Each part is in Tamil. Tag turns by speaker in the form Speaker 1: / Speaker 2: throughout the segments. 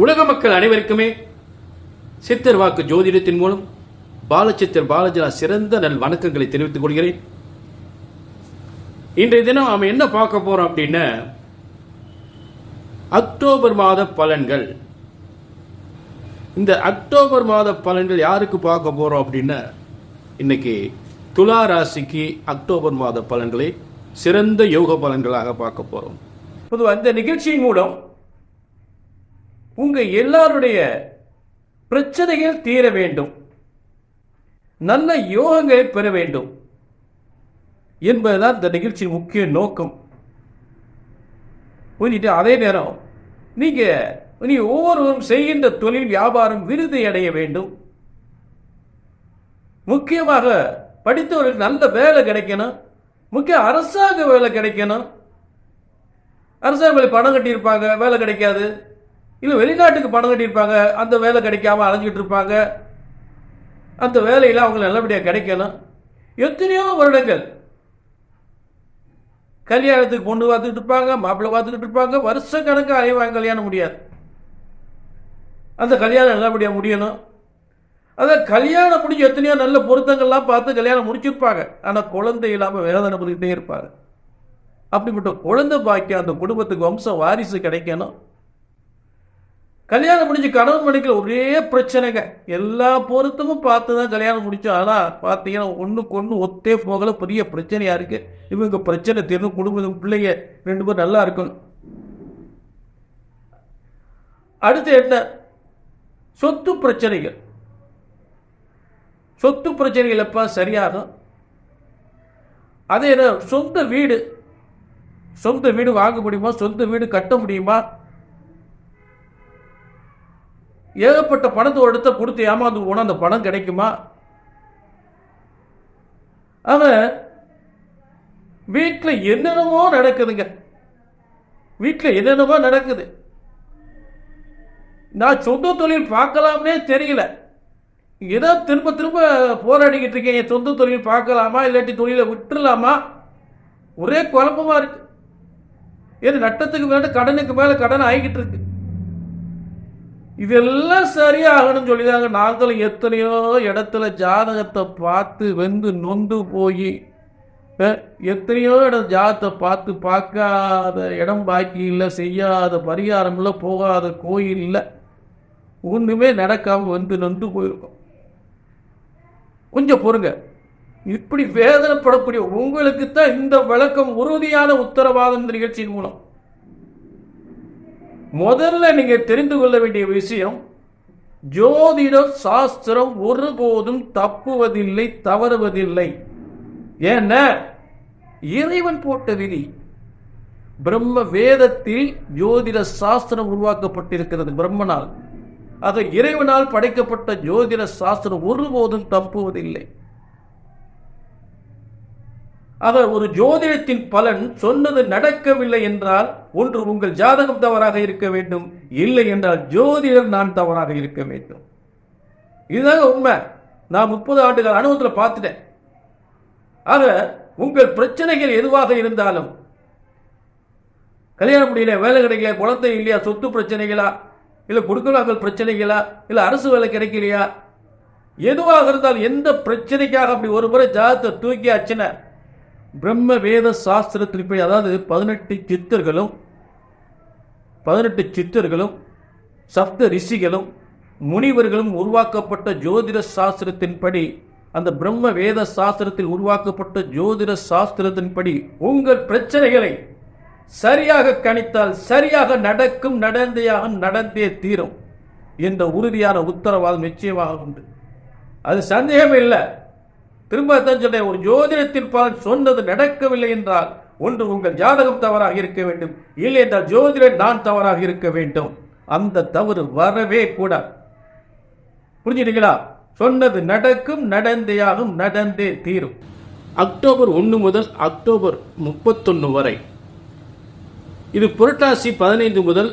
Speaker 1: உலக மக்கள் அனைவருக்குமே சித்தர் வாக்கு ஜோதிடத்தின் மூலம் பாலச்சித்தர் பாலஜனா சிறந்த நல் வணக்கங்களை தெரிவித்துக் கொள்கிறேன். இன்றைய தினம் நாம என்ன பார்க்க போறோம் அப்படின்னா, அக்டோபர் மாத பலன்கள். இந்த அக்டோபர் மாத பலன்கள் யாருக்கு பார்க்க போறோம் அப்படின்னா, இன்னைக்கு துலா ராசிக்கு அக்டோபர் மாத பலன்களை சிறந்த யோக பலன்களாக பார்க்க போறோம். பொதுவாக இந்த நிகழ்ச்சியின் மூலம் உங்க எல்லாருடைய பிரச்சனைகள் தீர வேண்டும், நல்ல யோகங்களை பெற வேண்டும் என்பதுதான் இந்த நிகழ்ச்சியின் முக்கிய நோக்கம். புரிஞ்சுட்டு அதே நேரம் நீங்க ஒவ்வொருவரும் செய்கின்ற தொழில் வியாபாரம் விருதை அடைய வேண்டும். முக்கியமாக படித்தவர்களுக்கு நல்ல வேலை கிடைக்கணும், முக்கிய அரசாங்க வேலை கிடைக்கணும். அரசாங்க வேலை பணம் கட்டியிருப்பாங்க, வேலை கிடைக்காது. இல்லை வெளிநாட்டுக்கு பணம் கட்டியிருப்பாங்க, அந்த வேலை கிடைக்காம அலைஞ்சிட்டு இருப்பாங்க. அந்த வேலையில் அவங்க நல்லபடியாக கிடைக்கணும். எத்தனையோ வருடங்கள் கல்யாணத்துக்கு பொண்ணு பார்த்துக்கிட்டு இருப்பாங்க, மாப்பிள்ளை பார்த்துக்கிட்டு இருப்பாங்க, வருஷ கணக்காக அலைவாங்க, கல்யாணம் முடியாது. அந்த கல்யாணம் நல்லபடியாக முடியணும். அதான் கல்யாணம் முடிஞ்சு எத்தனையோ நல்ல பொருத்தங்கள்லாம் பார்த்து கல்யாணம் முடிச்சிருப்பாங்க, ஆனால் குழந்தை இல்லாமல் வேதனை பண்ணிக்கிட்டே இருப்பாங்க. அப்படிப்பட்ட குழந்தை பாக்கியம் அந்த குடும்பத்துக்கு வம்ச வாரிசு கிடைக்கணும். கல்யாணம் முடிஞ்சு கணவன் மனைவிக்கு ஒரே பிரச்சனைங்க, எல்லா பொருத்தமும் பார்த்து தான் கல்யாணம் முடிச்சோம். ஆனால் பார்த்தீங்கன்னா ஒன்றுக்கு ஒன்று ஒத்தே போகல, பெரிய பிரச்சனையாக இருக்கு. இவங்க பிரச்சனை தெரியும், குடும்பம் பிள்ளைங்க 2 பேரும் நல்லா இருக்கணும். அடுத்து என்ன, சொத்து பிரச்சனைகள். சொத்து பிரச்சனைகள் எப்ப சரியாகும்? அதே சொந்த வீடு வாங்க முடியுமா, சொந்த வீடு கட்ட முடியுமா? ஏகப்பட்ட பணத்தை எடுத்து கொடுத்து ஏமாந்து போனா அந்த பணம் கிடைக்குமா? அவன் வீட்டில் என்னென்னமோ நடக்குதுங்க, வீட்டில் என்னென்னமோ நடக்குது. நான் சொந்த தொழில் பார்க்கலாம்னே தெரியல, ஏதோ திரும்ப திரும்ப போராடிக்கிட்டு இருக்கேன். என் சொந்த தொழில் பார்க்கலாமா இல்லாட்டி தொழிலை விட்டுலாமா, ஒரே குழப்பமா இருக்கு. ஏது நட்டத்துக்கு மேல கடனுக்கு மேல கடன் ஆகிக்கிட்டு இருக்கு. இதெல்லாம் சரியாகணும்னு சொல்லிதாங்க நாங்களும் எத்தனையோ இடத்துல ஜாதகத்தை பார்த்து வெந்து நொந்து போய், எத்தனையோ இடம் ஜாதகத்தை பார்த்து பார்க்காத இடம் பாக்கி இல்லை, செய்யாத பரிகாரம் இல்லை, போகாத கோயில் இல்லை, ஒன்றுமே நடக்காம வந்து நொந்து போயிருக்கோம். கொஞ்சம் பொறுங்க. இப்படி வேதனைப்படக்கூடிய உங்களுக்கு தான் இந்த விளக்கம் உறுதியான உத்தரவாதம் நிகழ்ச்சியின் மூலம். முதல்ல நீங்க தெரிந்து கொள்ள வேண்டிய விஷயம், ஜோதிட சாஸ்திரம் ஒருபோதும் தப்புவதில்லை, தவறுவதில்லை. ஏன்னா இறைவன் போட்ட விதி. பிரம்ம வேதத்தில் ஜோதிட சாஸ்திரம் உருவாக்கப்பட்டிருக்கிறது பிரம்மனால். அது இறைவனால் படைக்கப்பட்ட ஜோதிட சாஸ்திரம் ஒருபோதும் தப்புவதில்லை. ஆக ஒரு ஜோதிடத்தின் பலன் சொன்னது நடக்கவில்லை என்றால் ஒன்று உங்கள் ஜாதகம் தவறாக இருக்க வேண்டும், இல்லை என்றால் ஜோதிடர் நான் தவறாக இருக்க வேண்டும். இதுதாங்க உண்மை. நான் 30 ஆண்டுகள் அனுபவத்தில் பார்த்துட்டேன். ஆக உங்கள் பிரச்சனைகள் எதுவாக இருந்தாலும், கல்யாணம் முடியல, வேலை கிடைக்கல, குழந்தை இல்லையா, சொத்து பிரச்சனைகளா, இல்லை கொடுக்கலாக்கள் பிரச்சனைகளா, இல்லை அரசு வேலை கிடைக்கலையா, எதுவாக இருந்தாலும் எந்த பிரச்சனைக்காக அப்படி ஒரு முறை ஜாதகத்தை தூக்கியாச்சுன்னா பிரம்ம வேத சாஸ்திரத்தின்படி, அதாவது 18 சித்தர்களும் சப்த ரிஷிகளும் முனிவர்களும் உருவாக்கப்பட்ட ஜோதிட சாஸ்திரத்தின்படி, அந்த பிரம்ம வேத சாஸ்திரத்தில் உருவாக்கப்பட்ட ஜோதிட சாஸ்திரத்தின்படி உங்கள் பிரச்சனைகளை சரியாக கணித்தால் சரியாக நடக்கும், நடந்தே தீரும் என்ற உறுதியான உத்தரவாதம் நிச்சயமாக உண்டு. அது சந்தேகம் இல்லை. திரும்ப தான் சொல்றேன், ஒரு ஜோதிடத்தில் பலன் சொன்னது நடக்கவில்லை என்றால் ஒன்று உங்கள் ஜாதகம் தவறாக இருக்க வேண்டும், இல்லை என்றால் ஜோதிடர் நான் தவறாக இருக்க வேண்டும். அந்த தவறு வரவே கூடாது. புரிஞ்சுட்டீங்களா? சொன்னது நடக்கும், நடந்தே தீரும். அக்டோபர் 1 முதல் அக்டோபர் 31 வரை, இது புரட்டாசி 15 முதல்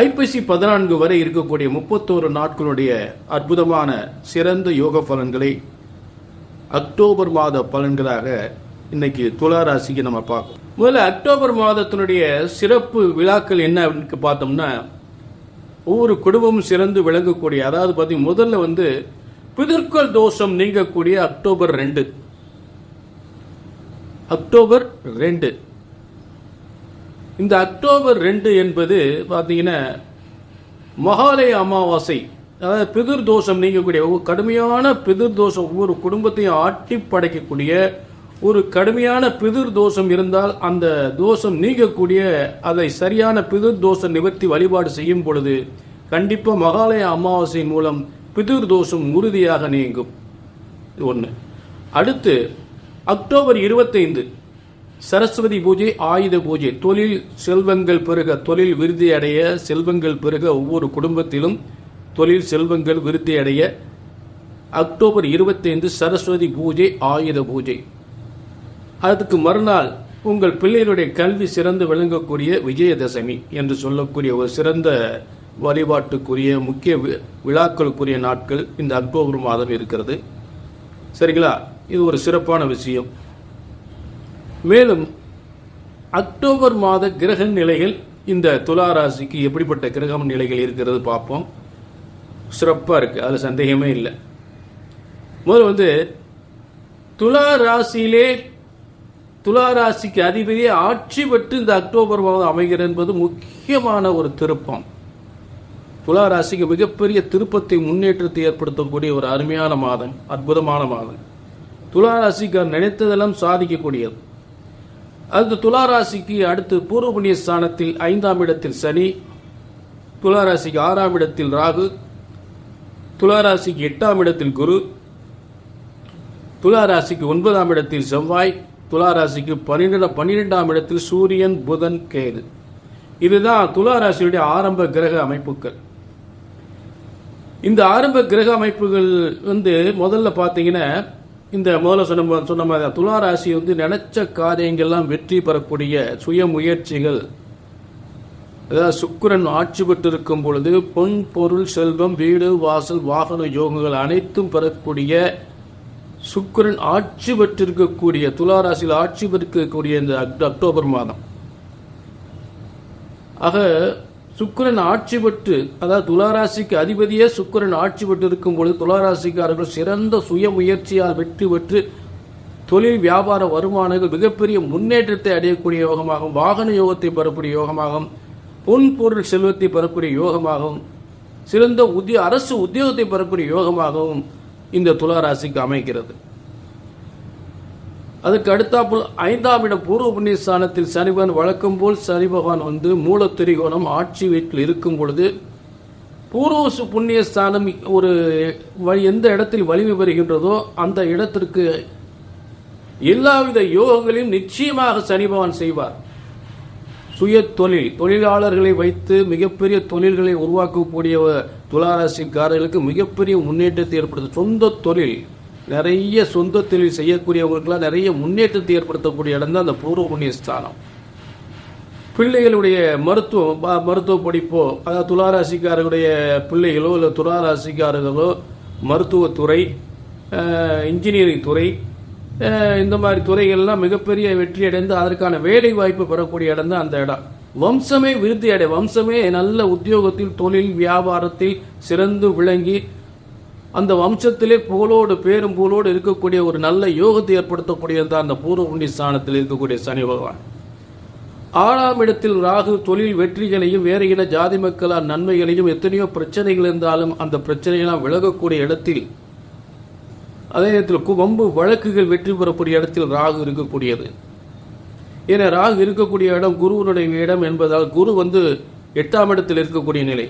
Speaker 1: ஐப்பசி 14 வரை இருக்கக்கூடிய 31 நாட்களுடைய அற்புதமான சிறந்த யோக பலன்களை அக்டோபர் மாத பலன்களாக இன்னைக்கு துலா ராசிக்கு நம்ம பார்க்கணும். முதல்ல அக்டோபர் மாதத்தினுடைய சிறப்பு விழாக்கள் என்ன அப்படின்னு பார்த்தோம்னா, ஒவ்வொரு குடும்பமும் சிறந்து விளங்கக்கூடிய, அதாவது பார்த்தீங்கன்னா முதல்ல பிதர்கள் தோஷம் நீங்கக்கூடிய அக்டோபர் 2. அக்டோபர் 2 இந்த அக்டோபர் 2 என்பது பார்த்தீங்கன்னா மகாலய அமாவாசை. அதாவது பிதிர் தோஷம் நீங்கக்கூடிய கடுமையான பிதிர் தோஷம், ஒவ்வொரு குடும்பத்தையும் ஆட்டி படைக்கக்கூடிய ஒரு கடுமையான பிதிர் தோஷம் இருந்தால் அந்த தோஷம் நீங்கக்கூடிய, அதை சரியான பிதிர் தோஷ நிவர்த்தி வழிபாடு செய்யும் பொழுது கண்டிப்பாக மகாலய அமாவாசையின் மூலம் பிதிர் தோஷம் உறுதியாக நீங்கும். ஒன்று. அடுத்து அக்டோபர் 25 சரஸ்வதி பூஜை, ஆயுத பூஜை. தொழில் செல்வங்கள் பெருக, தொழில் விருத்தி அடைய, செல்வங்கள் பெருக, ஒவ்வொரு குடும்பத்திலும் தொழில் செல்வங்கள் விருத்தி அடைய அக்டோபர் 25 சரஸ்வதி பூஜை, ஆயுத பூஜை. அதுக்கு மறுநாள் உங்கள் பிள்ளைகளுடைய கல்வி சிறந்து விளங்கக்கூடிய விஜயதசமி என்று சொல்லக்கூடிய ஒரு சிறந்த வழிபாட்டுக்குரிய முக்கிய விழாக்களுக்குரிய நாட்கள் இந்த அக்டோபர் மாதம் இருக்கிறது. சரிங்களா? இது ஒரு சிறப்பான விஷயம். மேலும் அக்டோபர் மாத கிரக நிலைகள் இந்த துலா ராசிக்கு எப்படிப்பட்ட கிரக நிலைகள் இருக்கிறது பார்ப்போம். சிறப்பாக இருக்குது, அதில் சந்தேகமே இல்லை. முதல்ல துலா ராசியிலே துலா ராசிக்கு அதிபதியை ஆட்சி பெற்று இந்த அக்டோபர் மாதம் அமைகிறது என்பது முக்கியமான ஒரு திருப்பம். துலா ராசிக்கு மிகப்பெரிய திருப்பத்தை, முன்னேற்றத்தை ஏற்படுத்தக்கூடிய ஒரு அருமையான மாதம், அற்புதமான மாதம். துலா ராசிக்கு நினைத்ததெல்லாம் சாதிக்கக்கூடியது. அது துலா ராசிக்கு அடுத்து பூர்வ புண்ணிய ஸ்தானத்தில் 5ஆம் இடத்தில் சனி, துலா ராசிக்கு 6ஆம் இடத்தில் ராகு, துலா ராசிக்கு 8ஆம் இடத்தில் குரு, துலா ராசிக்கு 9ஆம் இடத்தில் செவ்வாய், துலா ராசிக்கு 12ஆம் இடத்தில் சூரியன், புதன், கேது. இதுதான் துலா ராசியுடைய ஆரம்ப கிரக அமைப்புகள். இந்த ஆரம்ப கிரக அமைப்புகள் முதல்ல பார்த்தீங்கன்னா இந்த முதல்ல சொன்ன மாதிரி துலா ராசி நினைச்ச காரியங்கள்லாம் வெற்றி பெறக்கூடிய சுய முயற்சிகள். அதாவது சுக்கிரன் ஆட்சி பெற்றிருக்கும் பொழுது பொன், பொருள், செல்வம், வீடு, வாசல், வாகன யோகங்கள் அனைத்தும் பெறக்கூடிய சுக்கிரன் ஆட்சி பெற்றிருக்கக்கூடிய, துலா ராசியில் ஆட்சி பெற்றிருக்கக்கூடிய இந்த அக்டோபர் மாதம். ஆக சுக்கிரன் ஆட்சி பெற்று, அதாவது துளாராசிக்கு அதிபதியே சுக்கிரன் ஆட்சி பெற்று இருக்கும் பொழுது துளாராசிக்காரர்கள் சிறந்த சுய முயற்சியால் வெற்றி பெற்று தொழில் வியாபார வருமானங்கள் மிகப்பெரிய முன்னேற்றத்தை அடையக்கூடிய யோகமாகும், வாகன யோகத்தை பெறக்கூடிய யோகமாகும், பொன் பொருள் செல்வத்தை பெறக்கூடிய யோகமாகவும், சிறந்த அரசு உத்தியோகத்தை பெறக்கூடிய யோகமாகவும் இந்த துளாராசிக்கு அமைக்கிறது. அதுக்கு அடுத்தாப்புல் 5ஆம் இடம் பூர்வ புண்ணிய ஸ்தானத்தில் சனிபகவான் வழக்கம் போல் சனி பகவான் மூலத்திரிகோணம் ஆட்சி வீட்டில் இருக்கும் பொழுது பூர்வ புண்ணிய ஸ்தானம் ஒரு எந்த இடத்தில் வலிமை பெறுகின்றதோ அந்த இடத்திற்கு எல்லாவித யோகங்களையும் நிச்சயமாக சனி பகவான் செய்வார். சுய தொழிலாளர்களை வைத்து மிகப்பெரிய தொழில்களை உருவாக்கக்கூடிய துளாராசிக்காரர்களுக்கு மிகப்பெரிய முன்னேற்றத்தை ஏற்படுத்தும். சொந்த தொழில், நிறைய சொந்த தொழில் செய்யக்கூடியவர்களுக்கெல்லாம் நிறைய முன்னேற்றத்தை ஏற்படுத்தக்கூடிய இடம் தான் அந்த பூர்வ புண்ணிய ஸ்தானம். பிள்ளைகளுடைய மருத்துவ படிப்போ, அதாவது துளாராசிக்காரர்களுடைய பிள்ளைகளோ இல்லை துளாராசிக்காரர்களோ மருத்துவத்துறை, இன்ஜினியரிங் துறை, இந்த மாதிரி துறைகள்லாம் மிகப்பெரிய வெற்றி அடைந்து அதற்கான வேலை வாய்ப்பு பெறக்கூடிய இடம் தான் அந்த இடம். வம்சமே விருத்தி அடை, வம்சமே நல்ல உத்தியோகத்தில், தொழில், வியாபாரத்தில் சிறந்து விளங்கி அந்த வம்சத்திலே புகழோடு பேரும் புகழோடு இருக்கக்கூடிய ஒரு நல்ல யோகத்தை ஏற்படுத்தக்கூடியது தான் அந்த பூர்வ புண்ணிய ஸ்தானத்தில் இருக்கக்கூடிய சனி பகவான். 6ஆம் இடத்தில் ராகு தொழில் வெற்றிகளையும் வேறு இன ஜாதி மக்களால் நன்மைகளையும், எத்தனையோ பிரச்சனைகள் இருந்தாலும் அந்த பிரச்சனைகளாம் விலகக்கூடிய இடத்தில், அதே நேரத்தில் வம்பு வழக்குகள் வெற்றி பெறக்கூடிய இடத்தில் ராகு இருக்கக்கூடியது. ஏன்னா ராகு இருக்கக்கூடிய இடம் குருவனுடைய இடம் என்பதால் குரு 8ஆம் இடத்தில் இருக்கக்கூடிய நிலை.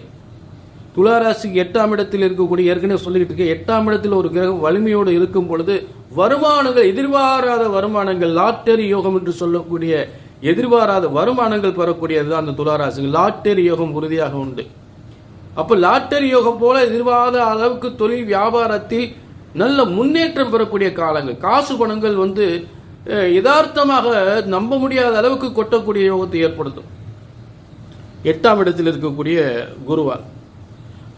Speaker 1: துளாராசிக்கு 8ஆம் இடத்தில் இருக்கக்கூடிய, ஏற்கனவே சொல்லிக்கிட்டு இருக்க 8ஆம் இடத்தில் ஒரு கிரகம் வலிமையோடு இருக்கும் பொழுது வருமானங்கள், எதிர்பாராத வருமானங்கள், லாட்டரி யோகம் என்று சொல்லக்கூடிய எதிர்பாராத வருமானங்கள் பெறக்கூடியதுதான் அந்த துளாராசி. லாட்டரி யோகம் உறுதியாக உண்டு. அப்ப லாட்டரி யோகம் போல எதிர்பாராத அளவுக்கு தொழில் வியாபாரத்தில் நல்ல முன்னேற்றம் பெறக்கூடிய காலங்கள், காசு பணங்கள் யதார்த்தமாக நம்ப முடியாத அளவுக்கு கொட்டக்கூடிய யோகத்தை ஏற்படுத்தும் 8ஆம் இடத்தில் இருக்கக்கூடிய குருவால்.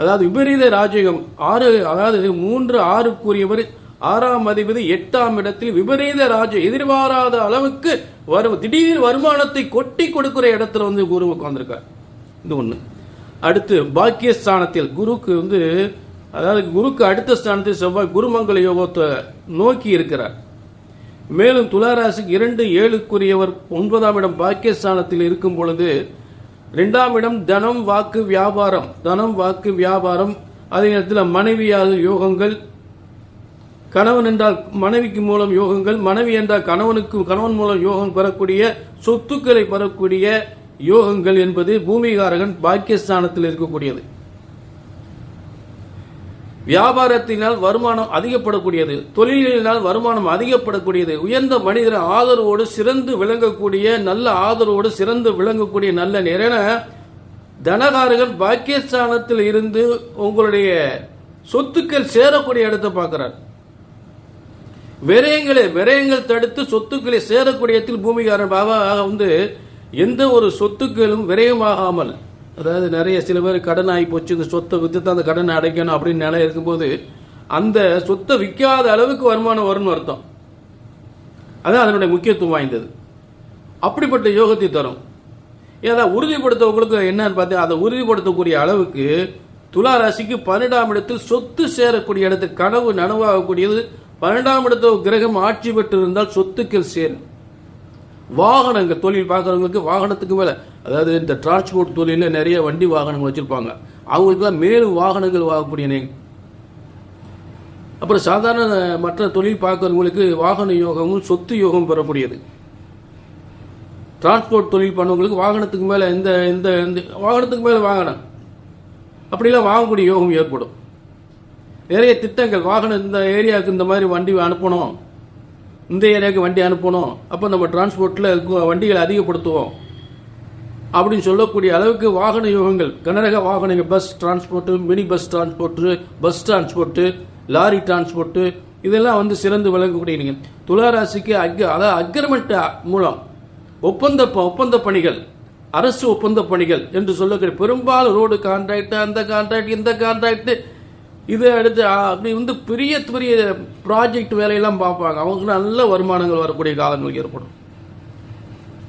Speaker 1: அதாவது விபரீத ராஜயோகம் 6, அதாவது 3, 6 கூறியவர் 6ஆம் அதிபதி 8ஆம் இடத்தில் விபரீத எதிர்பாராத அளவுக்கு திடீர் வருமானத்தை கொட்டி கொடுக்கிற இடத்துல குரு உட்கார்ந்திருக்கார். இது ஒண்ணு. அடுத்து பாக்கியஸ்தானத்தில் குருக்கு அதாவது குருக்கு அடுத்த ஸ்தானத்தில் செவ்வாய் குருமங்கல யோகத்தை நோக்கி இருக்கிறார். மேலும் துளாராசிக்கு 2, 7க்குரியவர் 9ஆம் இடம் பாக்கியஸ்தானத்தில் இருக்கும் பொழுது 2ஆம் இடம் தனம் வாக்கு வியாபாரம், அதே நேரத்தில் மனைவியால் யோகங்கள், கணவன் என்றால் மனைவிக்கு மூலம் யோகங்கள், மனைவி என்றால் கணவன் மூலம் யோகம் பெறக்கூடிய சொத்துக்களை பெறக்கூடிய யோகங்கள் என்பது பூமிகாரகன் பாக்கியஸ்தானத்தில் இருக்கக்கூடியது. வியாபாரத்தினால் வருமானம் அதிகப்படக்கூடியது, தொழிலினால் வருமானம் அதிகப்படக்கூடியது, உயர்ந்த மனிதர் ஆதரவோடு சிறந்து விளங்கக்கூடிய நல்ல நேரம். தனகாரகன் பாக்கியஸ்தானத்தில் இருந்து உங்களுடைய சொத்துக்கள் சேரக்கூடிய இடத்தை பார்க்கிறார். விரயங்கள் தடுத்து சொத்துக்களை சேரக்கூடிய பூமிகாரன் எந்த ஒரு சொத்துக்களும் விரயமாகாமல், அதாவது நிறைய சில பேர் கடன் ஆகி போச்சு, சொத்தை வித்து தான் அந்த கடனை அடைக்கணும் அப்படின்னு நிலை இருக்கும்போது அந்த சொத்தை விற்காத அளவுக்கு வருமானம் வரும்னு அர்த்தம். அதான் அதனுடைய முக்கியத்துவம் வாய்ந்தது. அப்படிப்பட்ட யோகத்தை தரும். ஏதாவது உறுதிப்படுத்தவங்களுக்கு என்னன்னு பார்த்தா அதை உறுதிப்படுத்தக்கூடிய அளவுக்கு துலா ராசிக்கு 12ஆம் இடத்தில் சொத்து சேரக்கூடிய இடத்துக்கு கனவு நனவாகக்கூடியது. 12ஆம் இடத்தில் கிரகம் ஆட்சி பெற்று இருந்தால் சொத்துக்கள் சேரும். வாகனங்கள் தொழில் பார்க்குறவங்களுக்கு வாகனத்துக்கு மேலே, அதாவது இந்த டிரான்ஸ்போர்ட் தொழிலில் நிறைய வண்டி வாகனங்கள் வச்சுருப்பாங்க, அவங்களுக்குலாம் மேலும் வாகனங்கள் வாங்கக்கூடிய. அப்புறம் சாதாரண மற்ற தொழில் பார்க்குறவங்களுக்கு வாகன யோகமும் சொத்து யோகம் பெறக்கூடியது. டிரான்ஸ்போர்ட் தொழில் பண்ணவங்களுக்கு வாகனத்துக்கு மேலே இந்த வாகனத்துக்கு மேலே வாகனம் அப்படிலாம் வாங்கக்கூடிய யோகம் ஏற்படும். நிறைய திட்டங்கள் வாகனம் இந்த ஏரியாவுக்கு இந்த மாதிரி வண்டி அனுப்பணும், இந்த ஏரியாவுக்கு வண்டி அனுப்பணும், அப்போ நம்ம டிரான்ஸ்போர்ட்டில் வண்டிகளை அதிகப்படுத்துவோம் அப்படின்னு சொல்லக்கூடிய அளவுக்கு வாகன யோகங்கள், கனரக வாகனங்கள், bus transport, mini bus transport, lorry transport, இதெல்லாம் சிறந்து விளங்கக்கூடிய. துளாராசிக்கு அதாவது அக்ரிமெண்ட் மூலம் ஒப்பந்த பணிகள், அரசு ஒப்பந்த பணிகள் என்று சொல்லக்கூடிய பெரும்பாலும் ரோடு கான்ட்ராக்ட், அந்த கான்ட்ராக்ட், இந்த கான்ட்ராக்ட், இது அடுத்து அப்படி பெரிய பெரிய ப்ராஜெக்ட் வேலையெல்லாம் பார்ப்பாங்க. அவங்களுக்கு நல்ல வருமானங்கள் வரக்கூடிய காலங்கள் ஏற்படும்.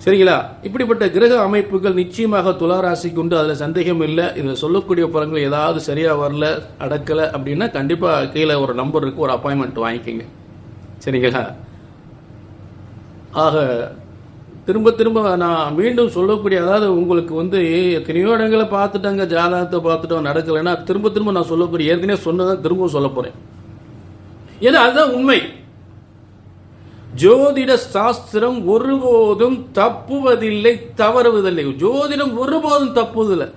Speaker 1: சரிங்களா? இப்படிப்பட்ட கிரக அமைப்புகள் நிச்சயமாக துளாராசிக்கு உண்டு, அதில் சந்தேகம் இல்லை. இதில் சொல்லக்கூடிய பலன்கள் ஏதாவது சரியாக வரல, அடக்கலை அப்படின்னா கண்டிப்பாக கீழே ஒரு நம்பர் இருக்கு, ஒரு அப்பாயின்மெண்ட் வாங்கிக்கோங்க. சரிங்களா? ஆக திரும்ப நான் மீண்டும் சொல்லக்கூடிய, அதாவது உங்களுக்கு எத்தனையோ இடங்களை பார்த்துட்டாங்க, ஜாதகத்தை பார்த்துட்டோம், நடக்கலைன்னா திரும்ப நான் சொல்லக்கூடிய ஏற்கனவே சொன்னதான் திரும்பவும் சொல்ல போறேன். ஏன்னா அதுதான் உண்மை. ஜோதிட சாஸ்திரம் ஒருபோதும் தப்புவதில்லை, தவறுவதில்லை. ஜோதிடம் ஒருபோதும் தப்புவதில்லை.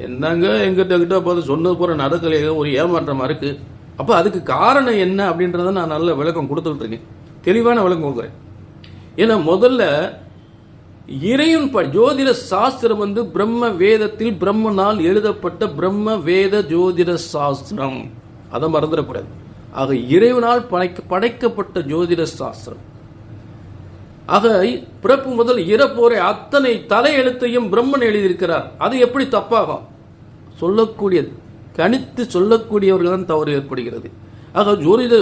Speaker 1: என்னங்க எங்கிட்ட பார்த்து சொன்னது போற நடக்கலையே, ஒரு ஏமாற்றமா இருக்கு. அப்ப அதுக்கு காரணம் என்ன அப்படின்றத நான் நல்ல விளக்கம் கொடுத்துட்டு இருக்கேன், தெளிவான விளக்கம் கொடுக்குறேன். ஏன்னா முதல்ல இறைவன் ஜோதிட சாஸ்திரம் பிரம்ம வேதத்தில் பிரம்மனால் எழுதப்பட்ட பிரம்ம வேத ஜோதிட சாஸ்திரம், அதை மறந்துடக்கூடாது. ஆக இறைவனால் படைக்கப்பட்ட ஜோதிட சாஸ்திரம். ஆக பிறப்பு முதல் இறப்போரை அத்தனை தலையெழுத்தையும் பிரம்மன் எழுதியிருக்கிறார். அது எப்படி தப்பாகும்? கணித்து சொல்லக்கூடியவர்கள் தான் தவறு ஏற்படுகிறது. ஆக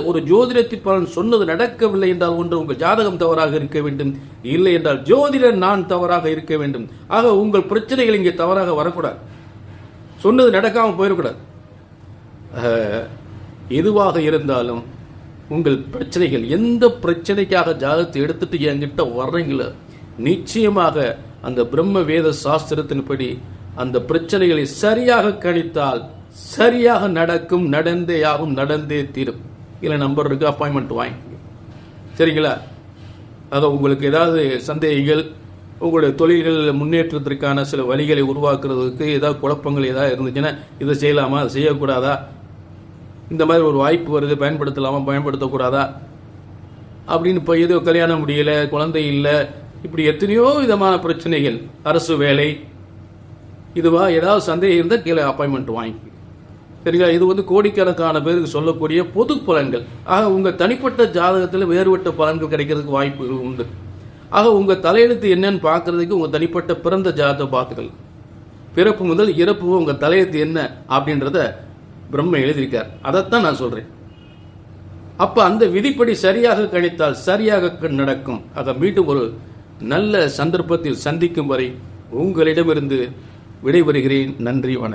Speaker 1: ஒரு ஜோதிடத்தில் பலன் சொன்னது நடக்கவில்லை என்றால் ஒன்று உங்கள் ஜாதகம் தவறாக இருக்க வேண்டும், இல்லை என்றால் ஜோதிடர் நான் தவறாக இருக்க வேண்டும். ஆக உங்கள் பிரச்சனைகள் இங்கே தவறாக வரக்கூடாது, சொன்னது நடக்காமல் போயிடக்கூடாது. எதுவாக இருந்தாலும் உங்கள் பிரச்சனைகள், எந்த பிரச்சனைக்காக ஜாதகத்தை எடுத்துட்டு என்கிட்ட வர்றீங்களோ நிச்சயமாக அந்த பிரம்ம வேத சாஸ்திரத்தின்படி அந்த பிரச்சனைகளை சரியாக கணித்தால் சரியாக நடக்கும், நடந்தே ஆகும், நடந்தே தீரும். இல்லை நம்பர் இருக்கு, அப்பாயின்மெண்ட் வாங்கிக்கோங்க. சரிங்களா? ஆக உங்களுக்கு ஏதாவது சந்தேகங்கள், உங்களுடைய தொழில்கள் முன்னேற்றத்திற்கான சில வழிகளை உருவாக்குறதுக்கு ஏதாவது குழப்பங்கள் ஏதாவது இருந்துச்சுன்னா, இதை செய்யலாமா, அதை செய்யக்கூடாதா, இந்த மாதிரி ஒரு வாய்ப்பு வருது, பயன்படுத்தலாமா, பயன்படுத்தக்கூடாதா அப்படின்னு, இப்போ ஏதோ கல்யாணம் முடியல, குழந்தை இல்லை, இப்படி எத்தனையோ விதமான பிரச்சனைகள், அரசு வேலை, இதுவா ஏதாவது சந்தேகம் இருந்தால் கீழே அப்பாயின்மெண்ட் வாங்கிக்கோங்க. சரிங்களா? இது கோடிக்கணக்கான பேருக்கு சொல்லக்கூடிய பொது பலன்கள். ஆக உங்கள் தனிப்பட்ட ஜாதகத்தில் வேறுபட்ட பலன்கள் கிடைக்கிறதுக்கு வாய்ப்புகள் உண்டு. ஆக உங்கள் தலையெழுத்து என்னன்னு பார்க்கறதுக்கு உங்கள் தனிப்பட்ட பிறந்த ஜாதகத்தை பார்த்துக்கலாம். பிறப்பு முதல் இறப்பு உங்கள் தலையெழுத்து என்ன அப்படின்றத பிரம்ம எழுதியிருக்கார். அதைத்தான் நான் சொல்றேன். அப்ப அந்த விதிப்படி சரியாக கணித்தால் சரியாக நடக்கும். ஆக மீண்டும் ஒரு நல்ல சந்தர்ப்பத்தில் சந்திக்கும் வரை உங்களிடமிருந்து விடைபெறுகிறேன். நன்றி, வணக்கம்.